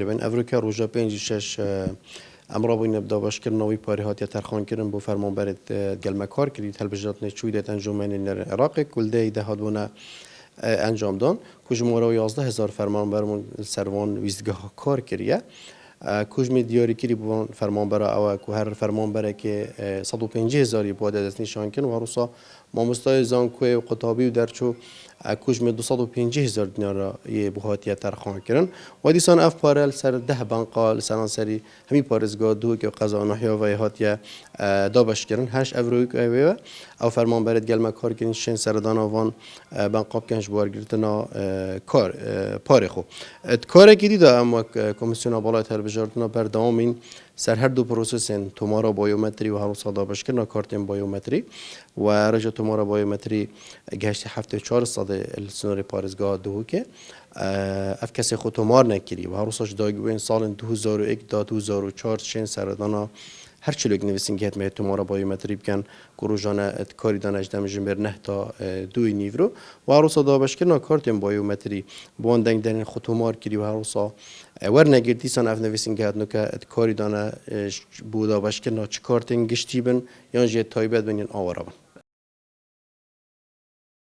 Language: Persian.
بین افریقا روزا 5-6 امر باید نبدا باش کردن نوی پاری هات یا ترخان کردن با فرمان برد گلم کار کردید تلویزیونات نشوید انجامن العراق کل ده هادونا انجام دان کجمورا 11,000 فرمان برمون سروان ویزگاه کار کریه کجمی دیاری کری بودن فرمان برای او که هر فرمان برای که 150,000 بود دست نشان کن و روسا ما مستای زانکوی و قطابی و درچو کجمی 250,000 دینار یه بهاتی ترخان کردن و دیسان اف پارل سر 10 بنقال سران سری همی پارزگاه دو که قضا نحیا و هاتی دابش کردن 8 افروی او فرمان برای گلم کار کردن شن سردان آوان بنقاب کنش بارگیرتنا کار پاره خو کار کردی دا اما کمیسیون بالای بجاردنا بردامین سر هر دو پروسسن تومارا بایومتری و هر صدا بشکن کارتن بایومتری و رجع تومارا بایومتری گشت هفته 400 السنور پارزگاه دو که اف کسی خود تومار نکری و هر صاش داگوین سال 2001 تا 2004 شن سردانا هر چلوک نویسین که هتمه تومارا بایومتری بکن کروجانه کاری دانش دمجن بر نه تا 2 نیورو و هر صدا بشکن کارتن بایومتری باندنگ دنین خود تومار کری و هر صا ورنگیردی سان اف نویسین که هتنو که کاری دانه بودا بشکن چه کارتن گشتی بن یا جه تایبت بنین آورا بن